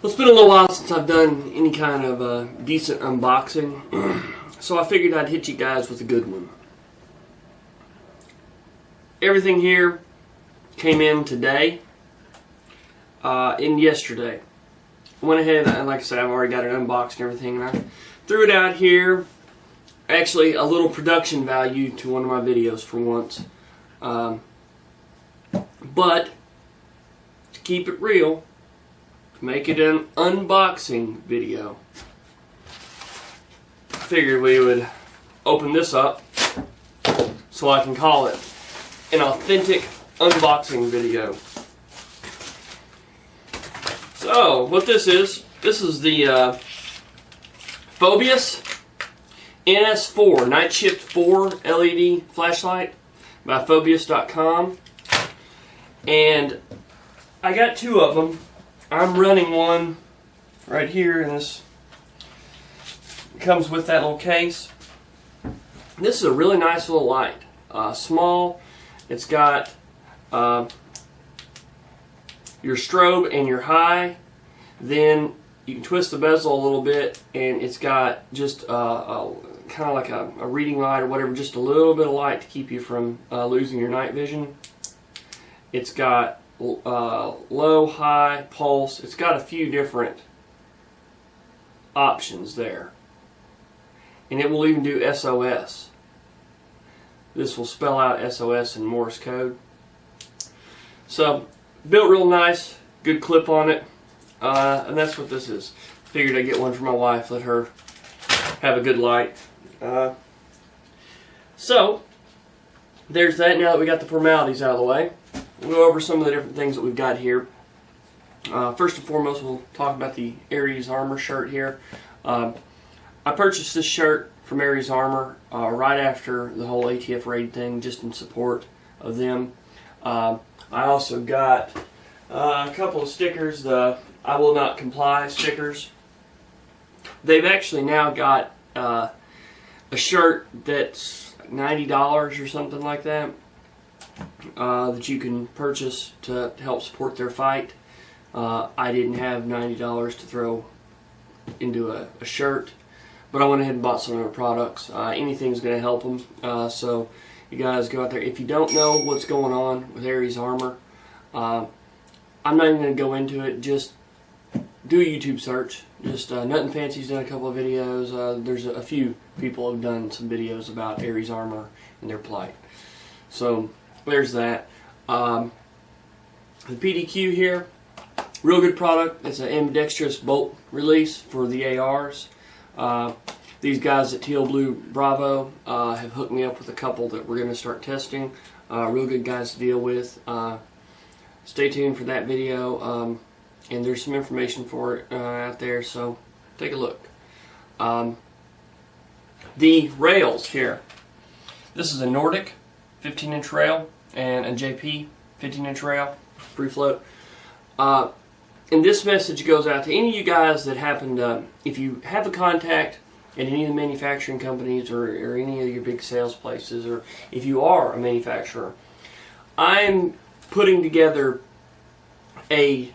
Well, it's been a little while since I've done any kind of decent unboxing, so I figured I'd hit you guys with a good one. Everything here came in today and yesterday. I went ahead and, like I said, I've already got it unboxed and everything, and I threw it out here. Actually, a little production value to one of my videos for once. But to keep it real, to make it an unboxing video, I figured we would open this up so I can call it an authentic unboxing video. So, what this is the Phobius NS4 Night Shift 4 LED flashlight by Phobius.com, and I got two of them. I'm running one right here, and this comes with that little case. This is a really nice little light, small. It's got your strobe and your high. Then you can twist the bezel a little bit, and it's got just kind of like a reading light or whatever, just a little bit of light to keep you from losing your night vision. It's got low, high, pulse. It's got a few different options there. And it will even do SOS. This will spell out SOS in Morse code. So, built real nice, good clip on it. And that's what this is. Figured I'd get one for my wife, let her have a good light. So, there's that. Now that we got the formalities out of the way, we'll go over some of the different things that we've got here. First and foremost, we'll talk about the Aries Armor shirt here. I purchased this shirt from Aries Armor right after the whole ATF raid thing, just in support of them. I also got a couple of stickers, the I Will Not Comply stickers. They've actually now got a shirt that's $90 or something like that, that you can purchase to help support their fight. I didn't have $90 to throw into a shirt, but I went ahead and bought some of their products. Anything's going to help them, so you guys go out there. If you don't know what's going on with Aries Armor, I'm not even going to go into it. Just do a YouTube search. Just Nothing Fancy's done a couple of videos. There's a few people have done some videos about Aries Armor and their plight. So there's that. The PDQ here, real good product. It's an ambidextrous bolt release for the ARs. These guys at Teal Blue Bravo have hooked me up with a couple that we're going to start testing. Real good guys to deal with. Stay tuned for that video, and there's some information for it out there, so take a look. The rails here. This is a Nordic 15-inch rail and a JP 15-inch rail, free float. And this message goes out to any of you guys that happen to, if you have a contact at any of the manufacturing companies or any of your big sales places, or if you are a manufacturer, I'm putting together a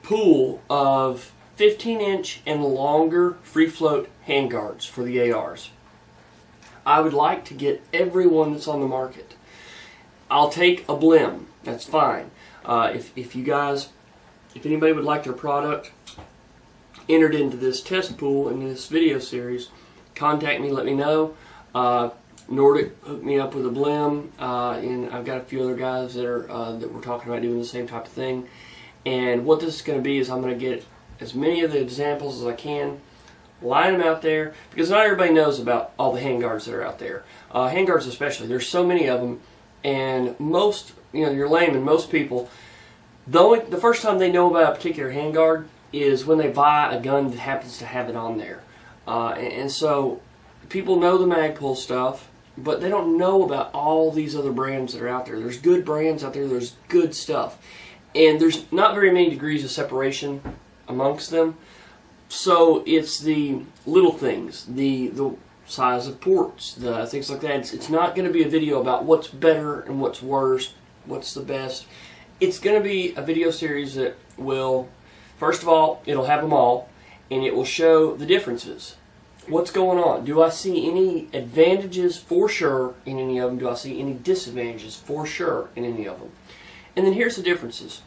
pool of 15-inch and longer free float handguards for the ARs. I would like to get everyone that's on the market. I'll take a blim, that's fine. If you guys, if anybody would like their product entered into this test pool in this video series, contact me, let me know. Nordic hooked me up with a blim, and I've got a few other guys that are that we're talking about doing the same type of thing. And what this is going to be is I'm going to get as many of the examples as I can, line them out there, because not everybody knows about all the handguards that are out there. Handguards especially, there's so many of them, and most, your layman, most people, the first time they know about a particular handguard is when they buy a gun that happens to have it on there. And so people know the Magpul stuff, but they don't know about all these other brands that are out there. There's good brands out there, there's good stuff. And there's not very many degrees of separation amongst them. So it's the little things, the size of ports, the things like that. It's not going to be a video about what's better and what's worse, what's the best. It's going to be a video series that will First of all, it'll have them all, and it will show the differences. What's going on? Do I see any advantages for sure in any of them? Do I see any disadvantages for sure in any of them? And then here's the differences.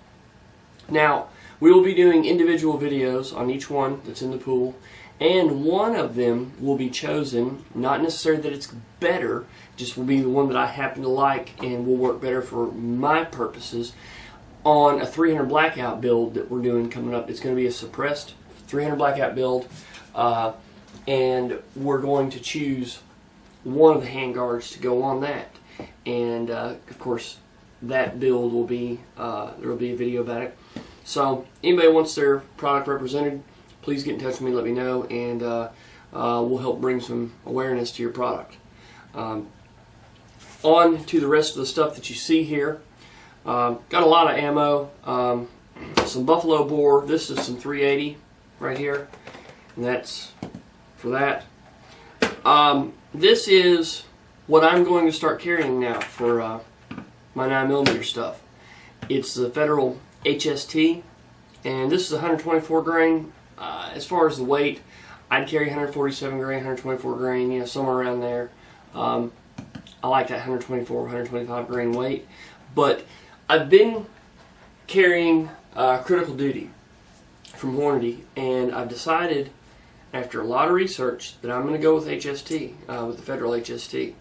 Now, we will be doing individual videos on each one that's in the pool, and one of them will be chosen, not necessarily that it's better, just will be the one that I happen to like and will work better for my purposes, on a 300 blackout build that we're doing coming up. It's going to be a suppressed 300 blackout build, and we're going to choose one of the handguards to go on that. And of course, that build will be, there will be a video about it. So anybody wants their product represented, please get in touch with me, let me know, and we'll help bring some awareness to your product. On to the rest of the stuff that you see here. Got a lot of ammo, some buffalo bore. This is some 380 right here, and that's for that. This is what I'm going to start carrying now for my 9mm stuff. It's the Federal HST, and this is 124 grain. As far as the weight, I'd carry 147 grain, 124 grain, you know, somewhere around there. I like that 124, 125 grain weight, but I've been carrying Critical Duty from Hornady, and I've decided, after a lot of research, that I'm going to go with HST, with the Federal HST.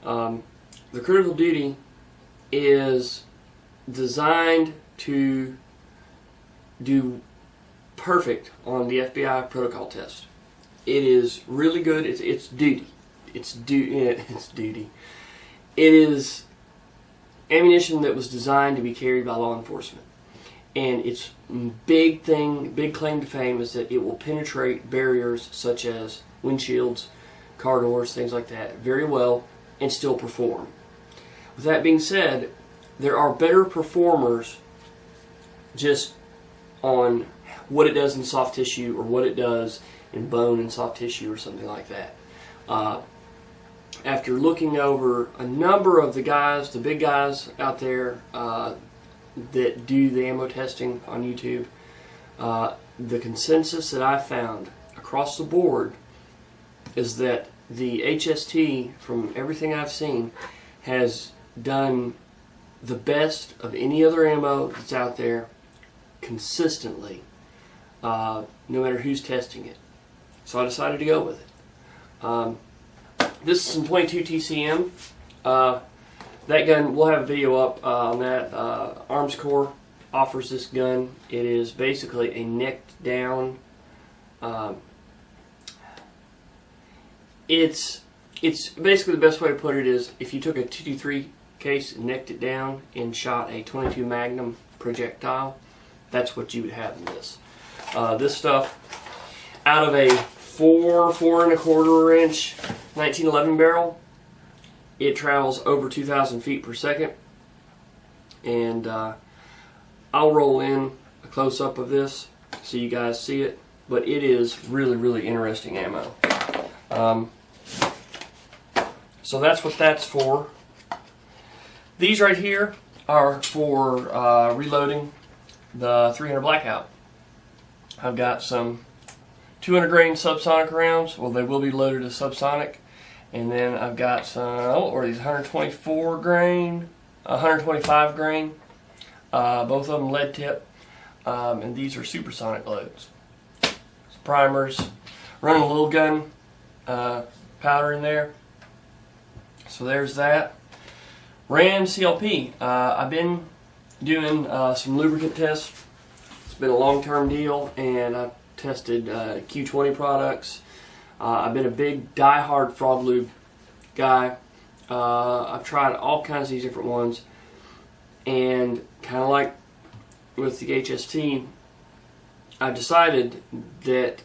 The Critical Duty is designed to do perfect on the FBI protocol test. It is really good. It's duty. It's duty. It is ammunition that was designed to be carried by law enforcement, and its big claim to fame is that it will penetrate barriers such as windshields, car doors, things like that very well and still perform. With that being said, there are better performers just on what it does in soft tissue or what it does in bone and soft tissue or something like that. After looking over a number of the guys, the big guys out there that do the ammo testing on YouTube, the consensus that I found across the board is that the HST, from everything I've seen, has done the best of any other ammo that's out there consistently, no matter who's testing it. So I decided to go with it. This is some 22 TCM. That gun, we'll have a video up on that. Arms Corps offers this gun. It is basically a necked down. It's basically, the best way to put it is, if you took a 223 case and necked it down and shot a 22 Magnum projectile, that's what you would have in this. This stuff, out of a 4 1/4 inch 1911 barrel, it travels over 2,000 feet per second. And I'll roll in a close-up of this so you guys see it, but it is really, really interesting ammo. So that's what that's for. These right here are for reloading the 300 Blackout. I've got some 200 grain subsonic rounds. Well, they will be loaded as subsonic. And then I've got some, or these 124 grain, 125 grain, both of them lead tip, and these are supersonic loads. Primers, running a little gun powder in there. So there's that. Ran CLP. I've been doing some lubricant tests. It's been a long-term deal, and I've tested Q20 products. I've been a big die-hard frog lube guy. I've tried all kinds of these different ones, and kind of like with the HST, I've decided that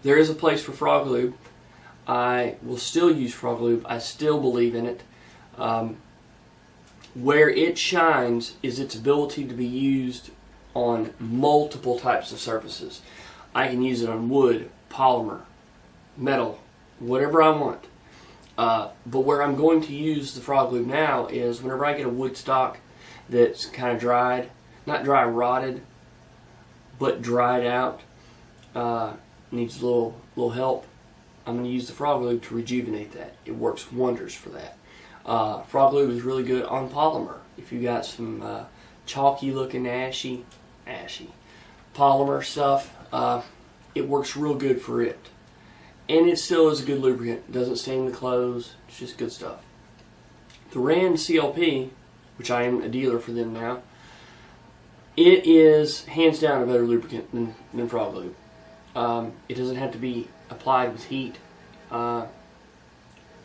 there is a place for frog lube. I will still use frog lube. I still believe in it. Where it shines is its ability to be used on multiple types of surfaces. I can use it on wood, polymer, metal, whatever I want. But where I'm going to use the frog lube now is whenever I get a wood stock that's kind of dried, not dry rotted, but dried out, needs a little help, I'm going to use the frog lube to rejuvenate that. It works wonders for that. Frog lube is really good on polymer. If you got some chalky looking ashy polymer stuff, it works real good for it. And it still is a good lubricant. It doesn't stain the clothes. It's just good stuff. The Rand CLP, which I am a dealer for them now, it is hands down a better lubricant than frog lube. It doesn't have to be applied with heat.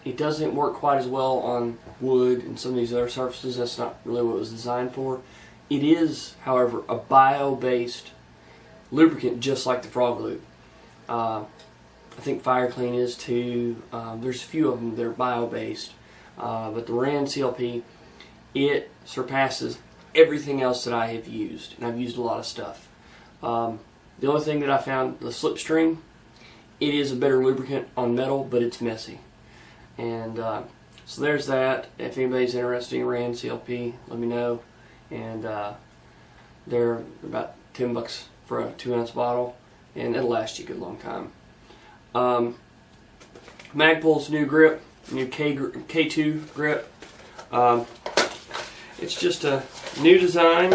It doesn't work quite as well on wood and some of these other surfaces. That's not really what it was designed for. It is, however, a bio-based lubricant just like the frog lube. I think Fire Clean is too. There's a few of them that are bio-based. But the Rand CLP, it surpasses everything else that I have used. And I've used a lot of stuff. The only thing that I found, the Slipstream, it is a better lubricant on metal, but it's messy. And so there's that. If anybody's interested in Rand CLP, let me know. And they're about $10 for a 2-ounce bottle, and it'll last you a good long time. Magpul's new grip, new K2 grip. It's just a new design.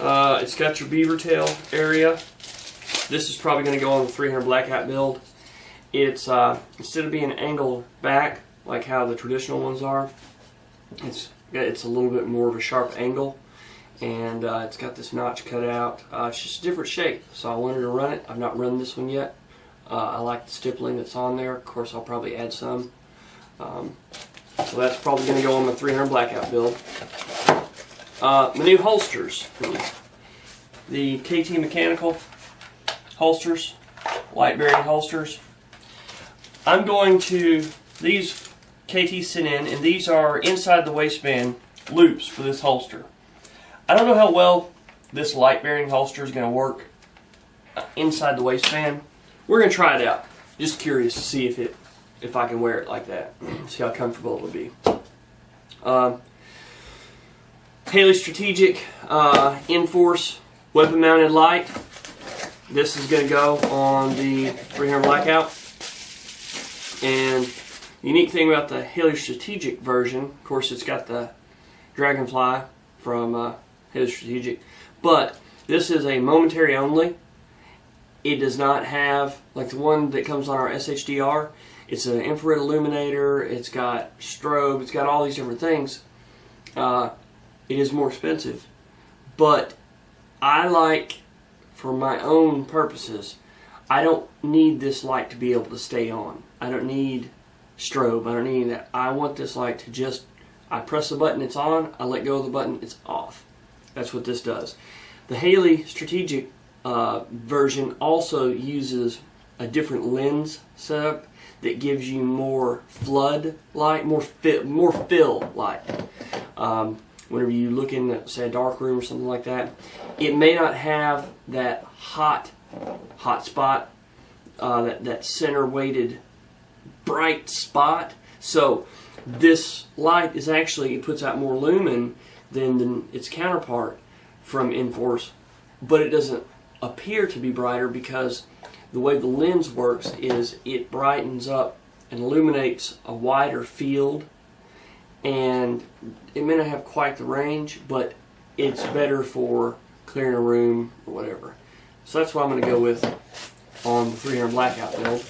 It's got your beaver tail area. This is probably going to go on the 300 blackout build. It's instead of being angled back like how the traditional ones are, it's a little bit more of a sharp angle, and it's got this notch cut out. It's just a different shape, so I wanted to run it. I've not run this one yet. I like the stippling that's on there. Of course, I'll probably add some. So that's probably going to go on the 300 blackout build. My new holsters, the KT Mechanical holsters, light bearing holsters. I'm going to, these KT sent in, and these are inside the waistband loops for this holster. I don't know how well this light bearing holster is going to work inside the waistband. We're going to try it out. Just curious to see if I can wear it like that. See how comfortable it would be. Haley Strategic Enforce weapon mounted light. This is going to go on the 300 blackout. And the unique thing about the Haley Strategic version, of course, it's got the Dragonfly from Haley Strategic, but this is a momentary only. It does not have, like the one that comes on our SHDR, it's an infrared illuminator, it's got strobe, it's got all these different things. It is more expensive, but I like, for my own purposes, I don't need this light to be able to stay on. I don't need strobe, I don't need that. I want this light to just, I press the button, it's on, I let go of the button, it's off. That's what this does. The Haley Strategic version also uses a different lens setup that gives you more flood light, more fill light. Whenever you look in, say, a dark room or something like that, it may not have that hot spot, that center weighted bright spot. So this light is actually, it puts out more lumen than its counterpart from Enforce, but it doesn't appear to be brighter because the way the lens works is it brightens up and illuminates a wider field, and it may not have quite the range, but it's better for clearing a room or whatever. So that's what I'm going to go with on the 300 blackout build.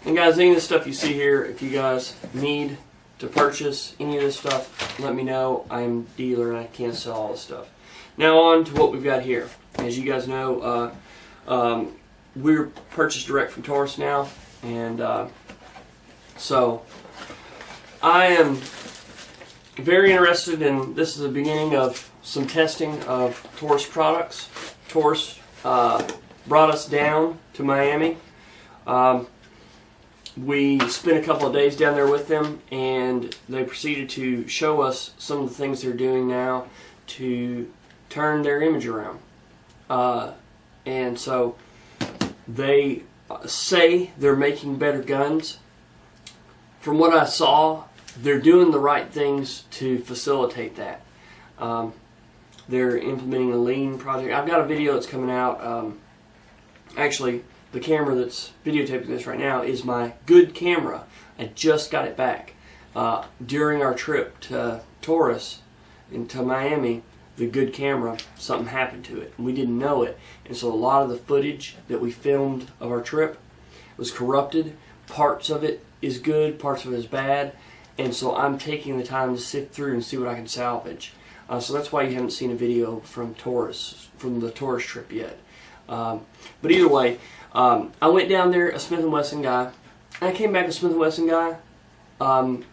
And guys, any of the stuff you see here, if you guys need to purchase any of this stuff, let me know. I'm a dealer and I can't sell all this stuff. Now on to what we've got here. As you guys know, we're purchased direct from Taurus now, and so I am very interested in, this is the beginning of some testing of Taurus products. Taurus brought us down to Miami. We spent a couple of days down there with them, and they proceeded to show us some of the things they're doing now to turn their image around. And so they say they're making better guns. From what I saw, they're doing the right things to facilitate that. They're implementing a lean project. I've got a video that's coming out. Actually, the camera that's videotaping this right now is my good camera. I just got it back. During our trip to Taurus into Miami, the good camera, something happened to it. We didn't know it. And so a lot of the footage that we filmed of our trip was corrupted. Parts of it is good, parts of it is bad. And so I'm taking the time to sift through and see what I can salvage. So that's why you haven't seen a video from the Taurus trip yet. But either way, I went down there, a Smith & Wesson guy, and I came back a Smith & Wesson guy. And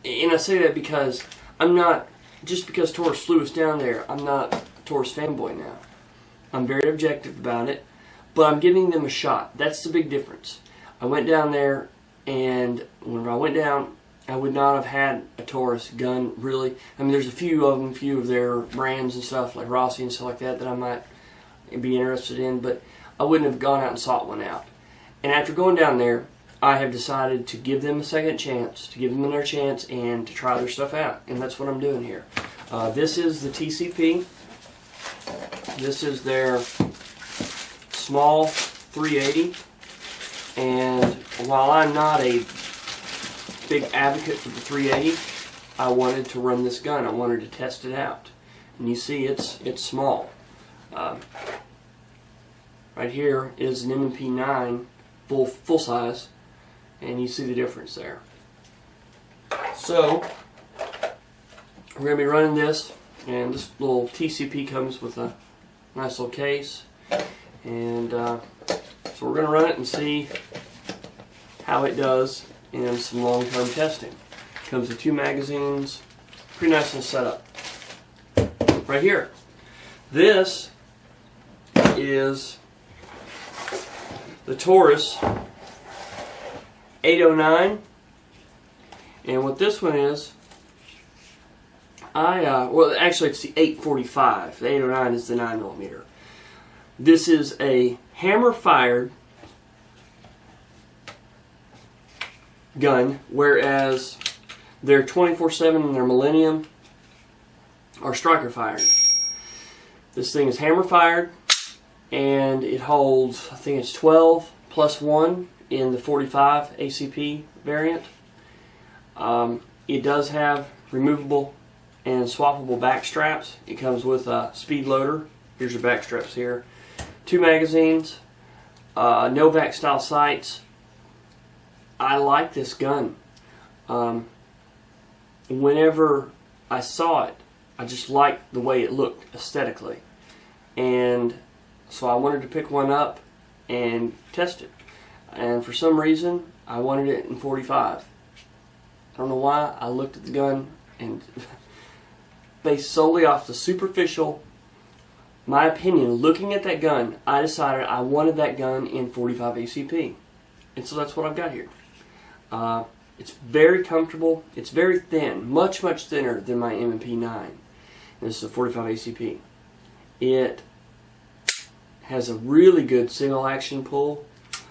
I say that because I'm not, just because Taurus flew us down there, I'm not a Taurus fanboy now. I'm very objective about it, but I'm giving them a shot. That's the big difference. I went down there, and when I went down, I would not have had a Taurus gun, really. I mean, there's a few of them, few of their brands and stuff, like Rossi and stuff like that I might be interested in, but I wouldn't have gone out and sought one out. And after going down there, I have decided to give them a second chance, to give them another chance, and to try their stuff out. And that's what I'm doing here. This is the TCP. This is their small 380. And while I'm not a big advocate for the 380, I wanted to run this gun. I wanted to test it out. And you see it's small. Right here is an M&P 9 full size, and you see the difference there. So we're going to be running this, and this little TCP comes with a nice little case, and so we're going to run it and see how it does in some long-term testing. Comes with 2 magazines, pretty nice little setup. Right here, this is the Taurus 809, and what this one is, well, actually it's the 845. The 809 is the 9mm. This is a hammer-fired gun, whereas their 24/7 and their Millennium are striker-fired. This thing is hammer-fired, and it holds, I think it's 12 plus 1 in the 45 ACP variant. It does have removable and swappable back straps. It comes with a speed loader. Here's your back straps here. 2 magazines, Novak style sights. I like this gun. Whenever I saw it, I just liked the way it looked aesthetically. And so I wanted to pick one up and test it. And for some reason, I wanted it in 45. I don't know why. I looked at the gun, and based solely off the superficial, my opinion, looking at that gun, I decided I wanted that gun in 45 ACP. And so that's what I've got here. It's very comfortable. It's very thin, much thinner than my M&P 9. This is a 45 ACP. It has a really good single action pull.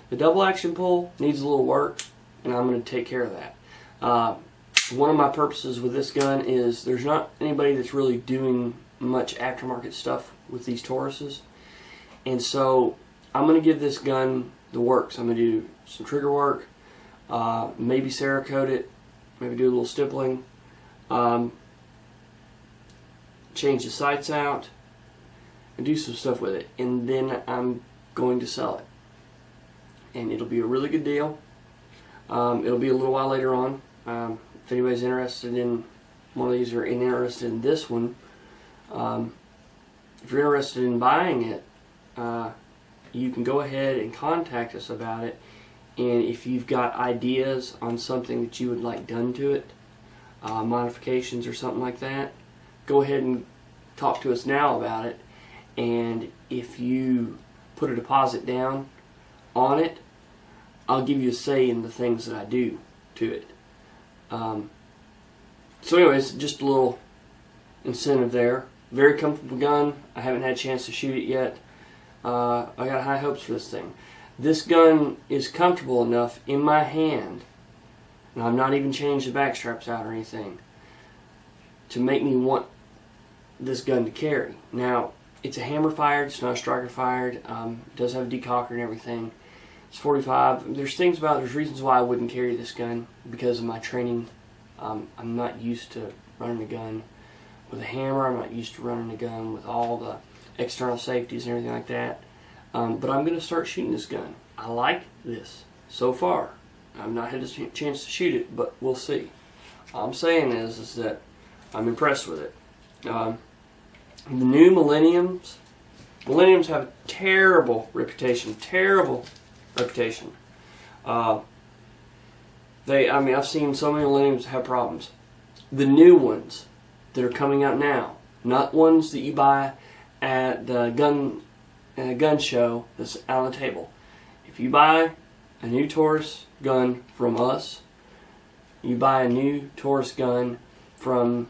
The double action pull needs a little work, and I'm going to take care of that. One of my purposes with this gun is there's not anybody that's really doing much aftermarket stuff with these Tauruses, and so I'm going to give this gun the works. I'm going to do some trigger work, maybe Cerakote it, maybe do a little stippling, change the sights out, and do some stuff with it, and then I'm going to sell it. And it'll be a really good deal. It'll be a little while later on. If anybody's interested in one of these or interested in this one, if you're interested in buying it, you can go ahead and contact us about it. And if you've got ideas on something that you would like done to it, modifications or something like that, go ahead and talk to us now about it. And if you put a deposit down on it, I'll give you a say in the things that I do to it. So anyways, just a little incentive there. Very comfortable gun. I haven't had a chance to shoot it yet. I got high hopes for this thing. This gun is comfortable enough in my hand, and I've not even changed the back straps out or anything, to make me want this gun to carry. Now, it's a hammer fired, it's not a striker fired. It does have a decocker and everything. It's 45. There's reasons why I wouldn't carry this gun because of my training. I'm not used to running a gun with a hammer. I'm not used to running a gun with all the external safeties and everything like that. But I'm going to start shooting this gun. I like this so far. I've not had a chance to shoot it, but we'll see. All I'm saying is that I'm impressed with it. The new Millenniums have a terrible reputation. I've seen so many Millenniums have problems. The new ones that are coming out now, not ones that you buy at the gun show that's out on the table. If you buy a new Taurus gun from us, you buy a new Taurus gun from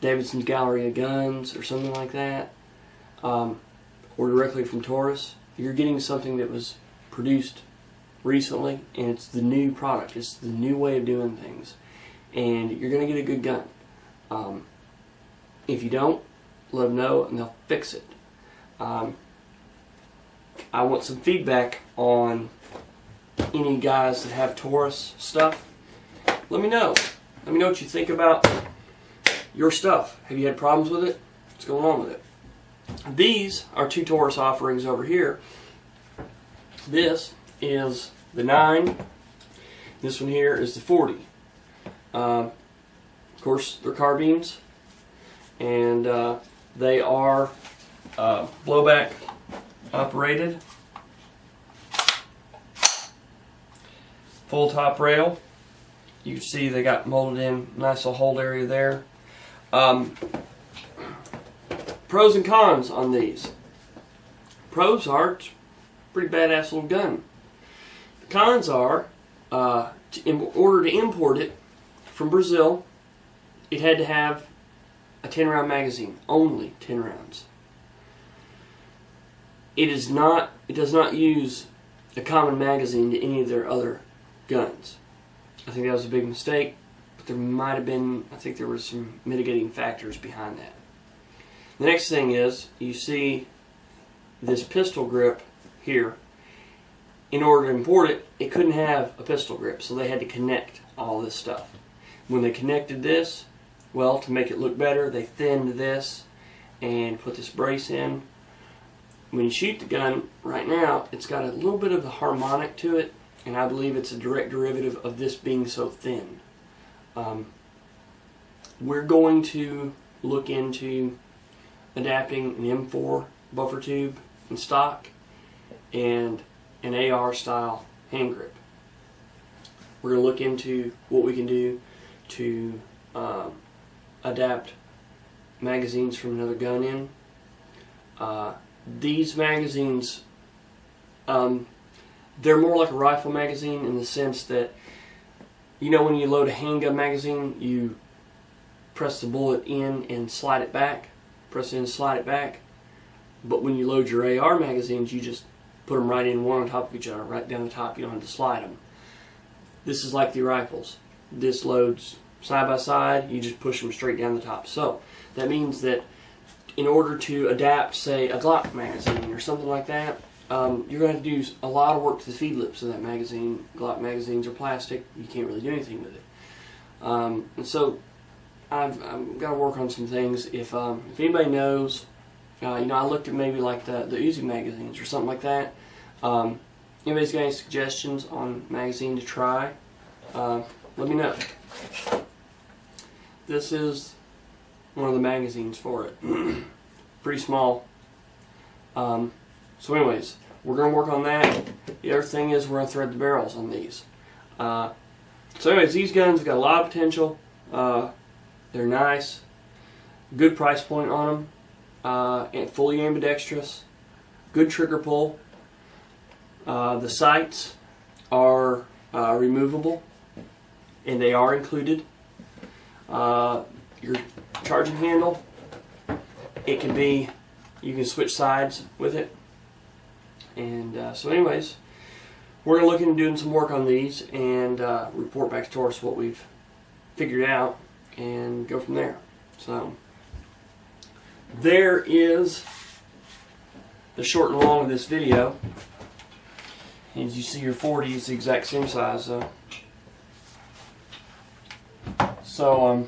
Davidson's Gallery of Guns or something like that, or directly from Taurus, you're getting something that was produced recently, and it's the new product. It's the new way of doing things, and you're going to get a good gun. If you don't, let them know and they'll fix it. I want some feedback on any guys that have Taurus stuff. Let me know. Let me know what you think about your stuff. Have you had problems with it? What's going on with it? These are two Taurus offerings over here. This is the 9. This one here is the 40. Of course, they're carbines, and they are blowback operated. Full top rail. You can see they got molded in, nice little hold area there. Pros and cons on these. Pros are, it's a pretty badass little gun. The cons are, in order to import it from Brazil, it had to have a 10-round magazine, only 10 rounds. It does not use a common magazine to any of their other guns. I think that was a big mistake, but there might have been, I think there were some mitigating factors behind that. The next thing is, you see this pistol grip here. In order to import it, it couldn't have a pistol grip, so they had to connect all this stuff. When they connected this, well, to make it look better, they thinned this and put this brace in. When you shoot the gun, right now, it's got a little bit of a harmonic to it, and I believe it's a direct derivative of this being so thin. We're going to look into adapting an M4 buffer tube in stock and an AR style hand grip. We're going to look into what we can do to adapt magazines from another gun in. These magazines, they're more like a rifle magazine in the sense that, you know, when you load a handgun magazine, you press the bullet in and slide it back. Press it in and slide it back. But when you load your AR magazines, you just put them right in, one on top of each other, right down the top. You don't have to slide them. This is like the rifles. This loads side by side. You just push them straight down the top. So that means that in order to adapt, say, a Glock magazine or something like that, you're going to have to do a lot of work to the feed lips of that magazine. Glock magazines are plastic. You can't really do anything with it. And so I've got to work on some things. If anybody knows, you know, I looked at maybe like the Uzi magazines or something like that. Anybody's got any suggestions on magazine to try? Let me know. This is one of the magazines for it. Pretty small. So anyways, we're going to work on that. The other thing is we're going to thread the barrels on these. So anyways, these guns have got a lot of potential. They're nice. Good price point on them. And fully ambidextrous. Good trigger pull. The sights are removable, and they are included. Your charging handle, it can be, you can switch sides with it. And so anyways, we're going to look into doing some work on these and report back to us what we've figured out and go from there. So there is the short and long of this video. As you see, your 40 is the exact same size though. So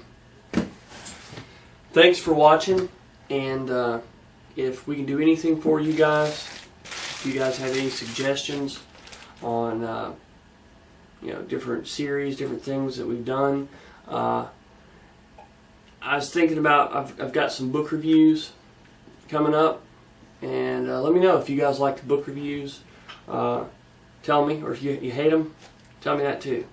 thanks for watching, and if we can do anything for you guys, if you guys have any suggestions on different series, different things that we've done, I was thinking about, I've got some book reviews coming up, and let me know if you guys like the book reviews. Tell me, or if you hate them, tell me that too.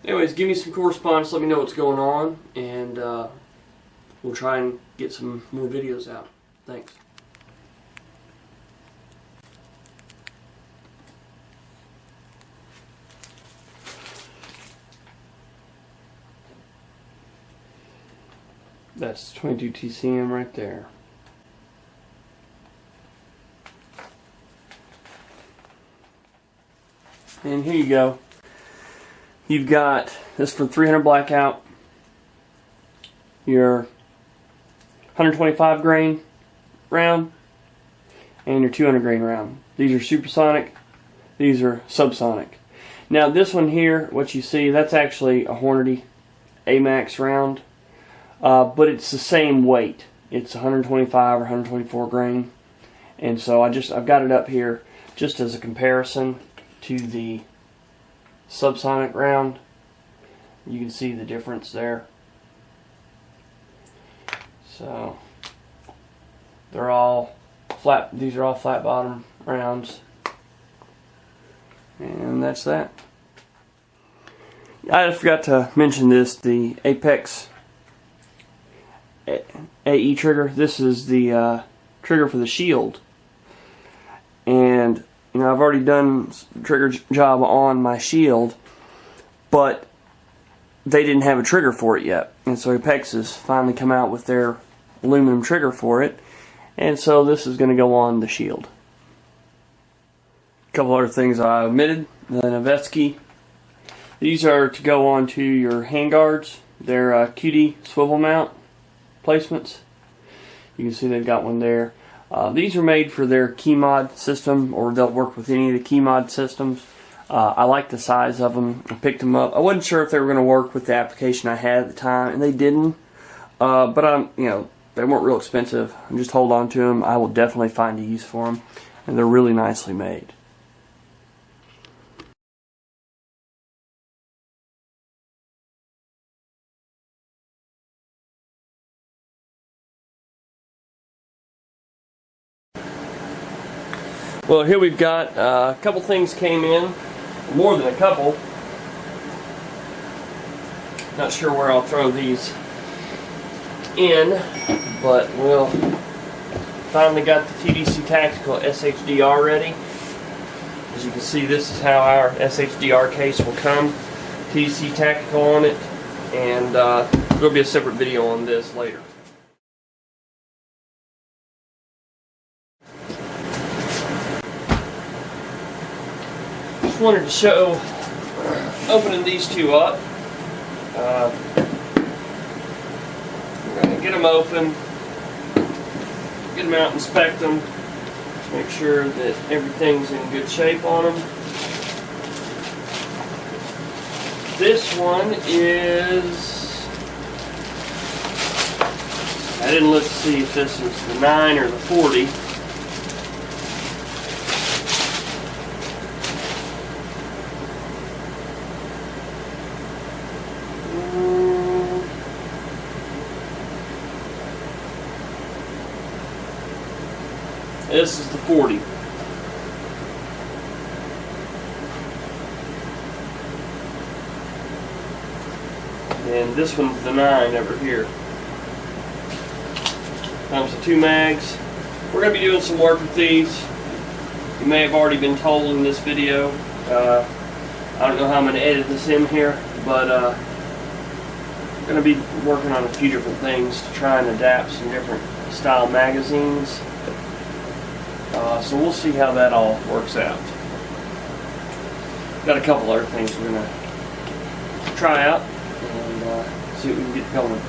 Anyways, give me some correspondence, let me know what's going on, and we'll try and get some more videos out. Thanks. That's 22 TCM right there. And here you go. You've got this for 300 blackout, your 125 grain round, and your 200 grain round. These are supersonic, these are subsonic. Now this one here, what you see, that's actually a Hornady AMAX round, but it's the same weight. It's 125 or 124 grain, and so I've got it up here just as a comparison to the subsonic round. You can see the difference there. So they're all flat. These are all flat bottom rounds, and that's that. I forgot to mention this: the Apex AE trigger. This is the trigger for the shield, and I've already done a trigger job on my shield, but they didn't have a trigger for it yet. And so Apex has finally come out with their aluminum trigger for it. And so this is going to go on the shield. A couple other things I omitted. The Novetzke. These are to go onto your handguards. They're QD swivel mount placements. You can see they've got one there. These are made for their key mod system, or they'll work with any of the key mod systems. I like the size of them. I picked them up. I wasn't sure if they were going to work with the application I had at the time, and they didn't. But they weren't real expensive. I just hold on to them. I will definitely find a use for them, and they're really nicely made. Well, here we've got a couple things came in, more than a couple. Not sure where I'll throw these in, but we'll finally got the TDCtactical SHDR ready. As you can see, this is how our SHDR case will come. TDCtactical on it, and there'll be a separate video on this later. Just wanted to show opening these two up. We're going to get them open, get them out, inspect them, make sure that everything's in good shape on them. This one is, I didn't look to see if this was the 9 or the 40. This is the 40. And this one's the 9 over here. Comes with 2 mags. We're going to be doing some work with these. You may have already been told in this video. I don't know how I'm going to edit this in here, but I'm going to be working on a few different things to try and adapt some different style magazines. So we'll see how that all works out. Got a couple other things we're going to try out and see what we can get going.